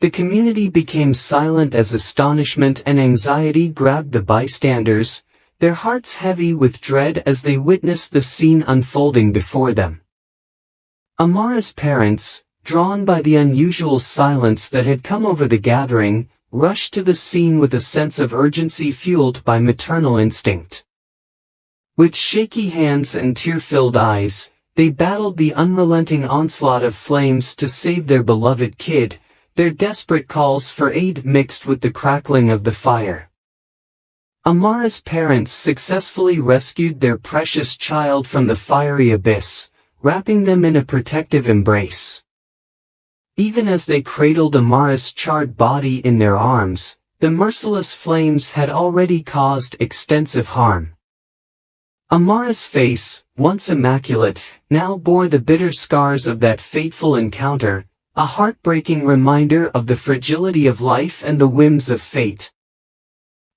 The community became silent as astonishment and anxiety grabbed the bystanders, their hearts heavy with dread as they witnessed the scene unfolding before them. Amara's parents, drawn by the unusual silence that had come over the gathering, rushed to the scene with a sense of urgency fueled by maternal instinct. With shaky hands and tear-filled eyes, they battled the unrelenting onslaught of flames to save their beloved kid, their desperate calls for aid mixed with the crackling of the fire. Amara's parents successfully rescued their precious child from the fiery abyss, wrapping them in a protective embrace. Even as they cradled Amara's charred body in their arms, the merciless flames had already caused extensive harm. Amara's face, once immaculate, now bore the bitter scars of that fateful encounter, a heartbreaking reminder of the fragility of life and the whims of fate.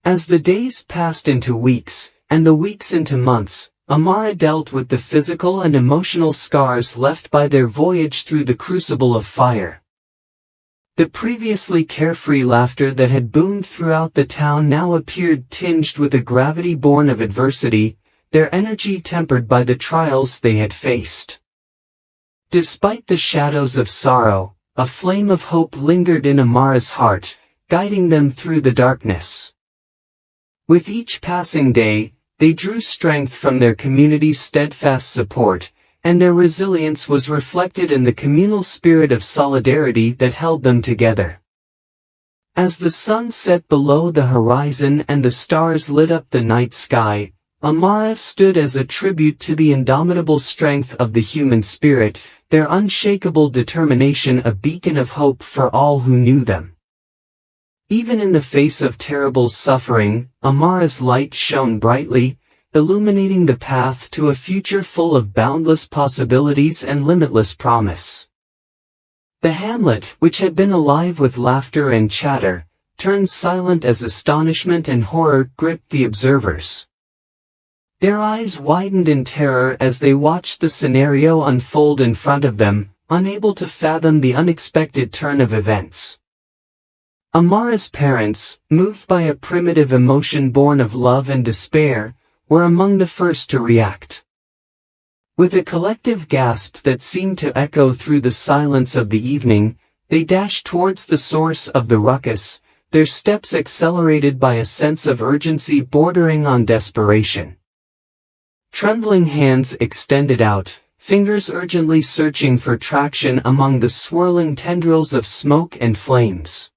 As the days passed into weeks, and the weeks into months, Amara dealt with the physical and emotional scars left by their voyage through the crucible of fire. The previously carefree laughter that had boomed throughout the town now appeared tinged with a gravity born of adversity, their energy tempered by the trials they had faced. Despite the shadows of sorrow, a flame of hope lingered in Amara's heart, guiding them through the darkness. With each passing day, they drew strength from their community's steadfast support, and their resilience was reflected in the communal spirit of solidarity that held them together. As the sun set below the horizon and the stars lit up the night sky, Amara stood as a tribute to the indomitable strength of the human spirit, their unshakable determination a beacon of hope for all who knew them. Even in the face of terrible suffering, Amara's light shone brightly, illuminating the path to a future full of boundless possibilities and limitless promise. The hamlet, which had been alive with laughter and chatter, turned silent as astonishment and horror gripped the observers. Their eyes widened in terror as they watched the scenario unfold in front of them, unable to fathom the unexpected turn of events. Amara's parents, moved by a primitive emotion born of love and despair, were among the first to react. With a collective gasp that seemed to echo through the silence of the evening, they dashed towards the source of the ruckus, their steps accelerated by a sense of urgency bordering on desperation. Trembling hands extended out, fingers urgently searching for traction among the swirling tendrils of smoke and flames.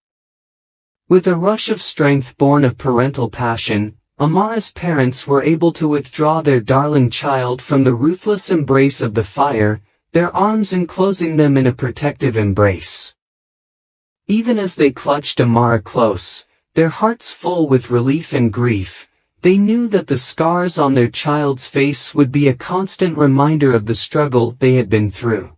With a rush of strength born of parental passion, Amara's parents were able to withdraw their darling child from the ruthless embrace of the fire, their arms enclosing them in a protective embrace. Even as they clutched Amara close, their hearts full with relief and grief, they knew that the scars on their child's face would be a constant reminder of the struggle they had been through.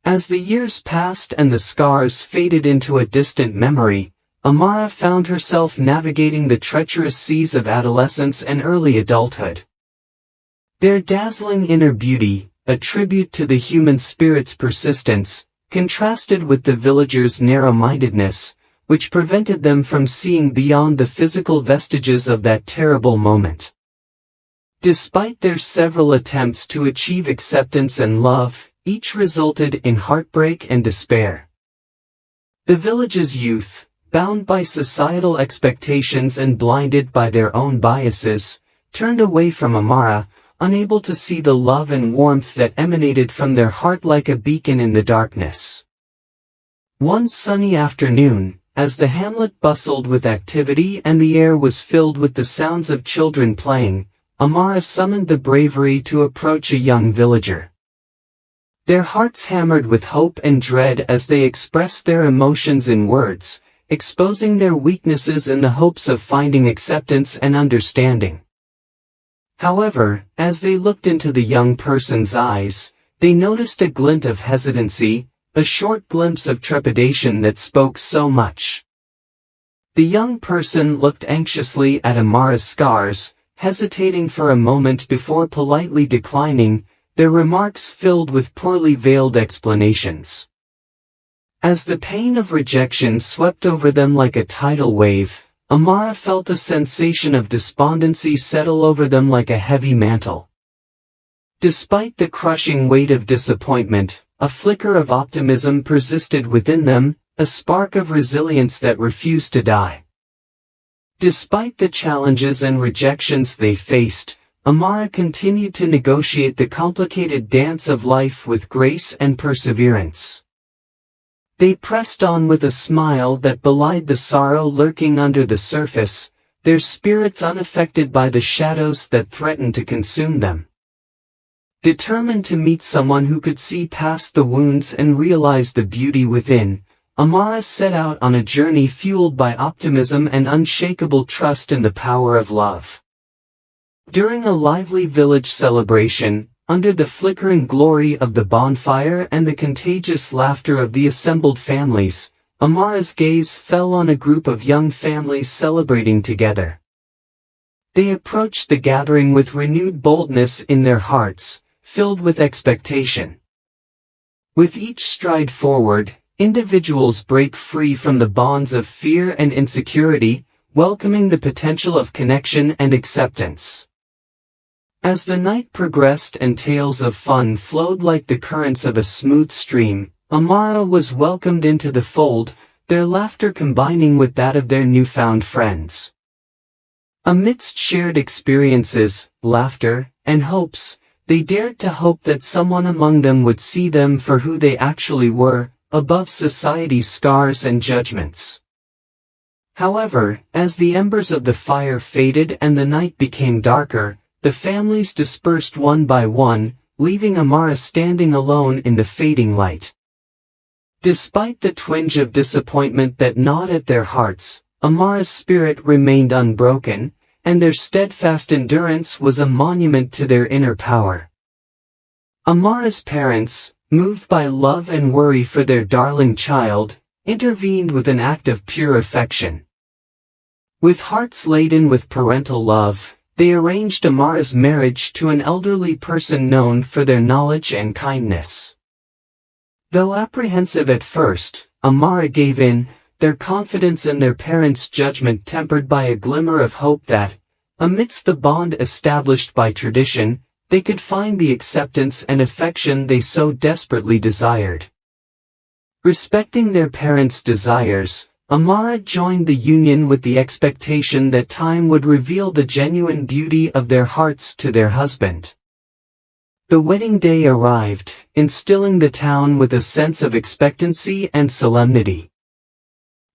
As the years passed and the scars faded into a distant memory, Amara found herself navigating the treacherous seas of adolescence and early adulthood. Their dazzling inner beauty, a tribute to the human spirit's persistence, contrasted with the villagers' narrow-mindedness, which prevented them from seeing beyond the physical vestiges of that terrible moment. Despite their several attempts to achieve acceptance and love, each resulted in heartbreak and despair. The village's youth, bound by societal expectations and blinded by their own biases, turned away from Amara, unable to see the love and warmth that emanated from their heart like a beacon in the darkness. One sunny afternoon, as the hamlet bustled with activity and the air was filled with the sounds of children playing, Amara summoned the bravery to approach a young villager. Their hearts hammered with hope and dread as they expressed their emotions in words, exposing their weaknesses in the hopes of finding acceptance and understanding. However, as they looked into the young person's eyes, they noticed a glint of hesitancy, a short glimpse of trepidation that spoke so much. The young person looked anxiously at Amara's scars, hesitating for a moment before politely declining, their remarks filled with poorly veiled explanations. As the pain of rejection swept over them like a tidal wave, Amara felt a sensation of despondency settle over them like a heavy mantle. Despite the crushing weight of disappointment, a flicker of optimism persisted within them, a spark of resilience that refused to die. Despite the challenges and rejections they faced, Amara continued to negotiate the complicated dance of life with grace and perseverance. They pressed on with a smile that belied the sorrow lurking under the surface, their spirits unaffected by the shadows that threatened to consume them. Determined to meet someone who could see past the wounds and realize the beauty within, Amara set out on a journey fueled by optimism and unshakable trust in the power of love. During a lively village celebration, under the flickering glory of the bonfire and the contagious laughter of the assembled families, Amara's gaze fell on a group of young families celebrating together. They approached the gathering with renewed boldness in their hearts, filled with expectation. With each stride forward, individuals break free from the bonds of fear and insecurity, welcoming the potential of connection and acceptance. As the night progressed and tales of fun flowed like the currents of a smooth stream, Amara was welcomed into the fold, their laughter combining with that of their newfound friends. Amidst shared experiences, laughter, and hopes, they dared to hope that someone among them would see them for who they actually were, above society's scars and judgments. However, as the embers of the fire faded and the night became darker, the families dispersed one by one, leaving Amara standing alone in the fading light. Despite the twinge of disappointment that gnawed at their hearts, Amara's spirit remained unbroken, and their steadfast endurance was a monument to their inner power. Amara's parents, moved by love and worry for their darling child, intervened with an act of pure affection. With hearts laden with parental love, they arranged Amara's marriage to an elderly person known for their knowledge and kindness. Though apprehensive at first, Amara gave in, their confidence in their parents' judgment tempered by a glimmer of hope that, amidst the bond established by tradition, they could find the acceptance and affection they so desperately desired. Respecting their parents' desires, Amara joined the union with the expectation that time would reveal the genuine beauty of their hearts to their husband. The wedding day arrived, instilling the town with a sense of expectancy and solemnity.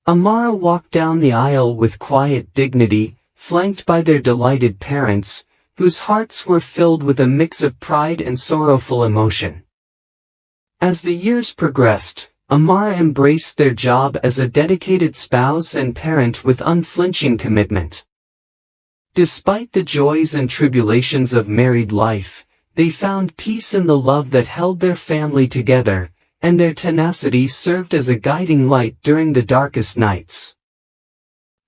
Amara walked down the aisle with quiet dignity, flanked by their delighted parents, whose hearts were filled with a mix of pride and sorrowful emotion. As the years progressed, Amara embraced their job as a dedicated spouse and parent with unflinching commitment. Despite the joys and tribulations of married life, they found peace in the love that held their family together, and their tenacity served as a guiding light during the darkest nights.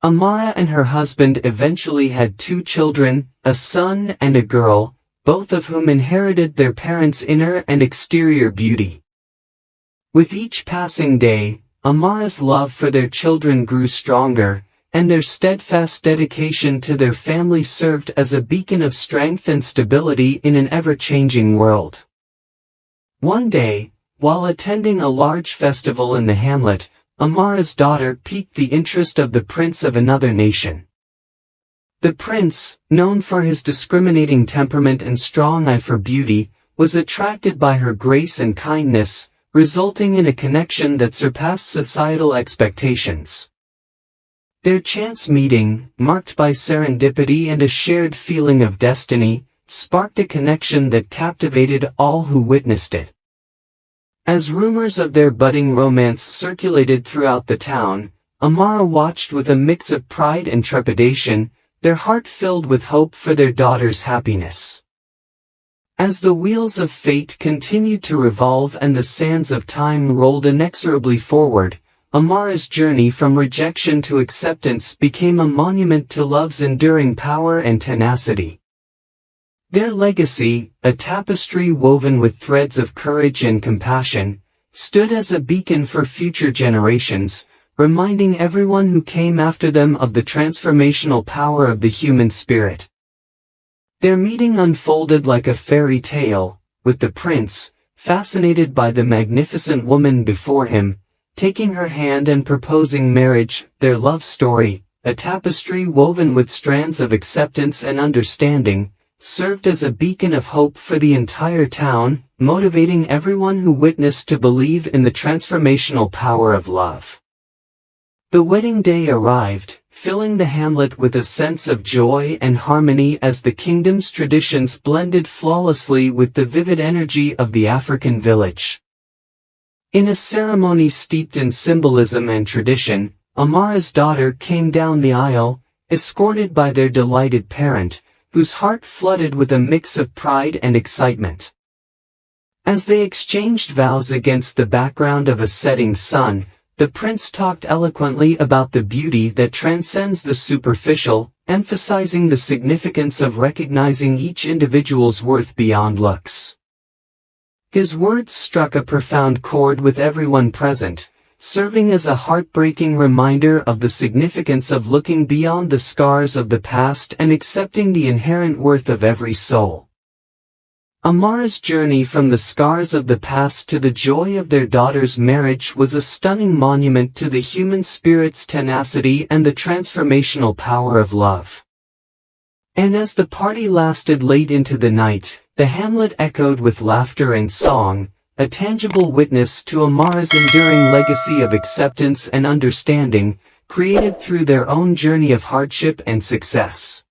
Amara and her husband eventually had 2 children, a son and a girl, both of whom inherited their parents' inner and exterior beauty. With each passing day, Amara's love for their children grew stronger, and their steadfast dedication to their family served as a beacon of strength and stability in an ever-changing world. One day, while attending a large festival in the hamlet, Amara's daughter piqued the interest of the prince of another nation. The prince, known for his discriminating temperament and strong eye for beauty, was attracted by her grace and kindness, resulting in a connection that surpassed societal expectations. Their chance meeting, marked by serendipity and a shared feeling of destiny, sparked a connection that captivated all who witnessed it. As rumors of their budding romance circulated throughout the town, Amara watched with a mix of pride and trepidation, their heart filled with hope for their daughter's happiness. As the wheels of fate continued to revolve and the sands of time rolled inexorably forward, Amara's journey from rejection to acceptance became a monument to love's enduring power and tenacity. Their legacy, a tapestry woven with threads of courage and compassion, stood as a beacon for future generations, reminding everyone who came after them of the transformational power of the human spirit. Their meeting unfolded like a fairy tale, with the prince, fascinated by the magnificent woman before him, taking her hand and proposing marriage. Their love story, a tapestry woven with strands of acceptance and understanding, served as a beacon of hope for the entire town, motivating everyone who witnessed to believe in the transformational power of love. The wedding day arrived, filling the hamlet with a sense of joy and harmony as the kingdom's traditions blended flawlessly with the vivid energy of the African village. In a ceremony steeped in symbolism and tradition, Amara's daughter came down the aisle, escorted by their delighted parent, whose heart flooded with a mix of pride and excitement. As they exchanged vows against the background of a setting sun, the prince talked eloquently about the beauty that transcends the superficial, emphasizing the significance of recognizing each individual's worth beyond looks. His words struck a profound chord with everyone present, serving as a heartbreaking reminder of the significance of looking beyond the scars of the past and accepting the inherent worth of every soul. Amara's journey from the scars of the past to the joy of their daughter's marriage was a stunning monument to the human spirit's tenacity and the transformational power of love. And as the party lasted late into the night, the hamlet echoed with laughter and song, a tangible witness to Amara's enduring legacy of acceptance and understanding, created through their own journey of hardship and success.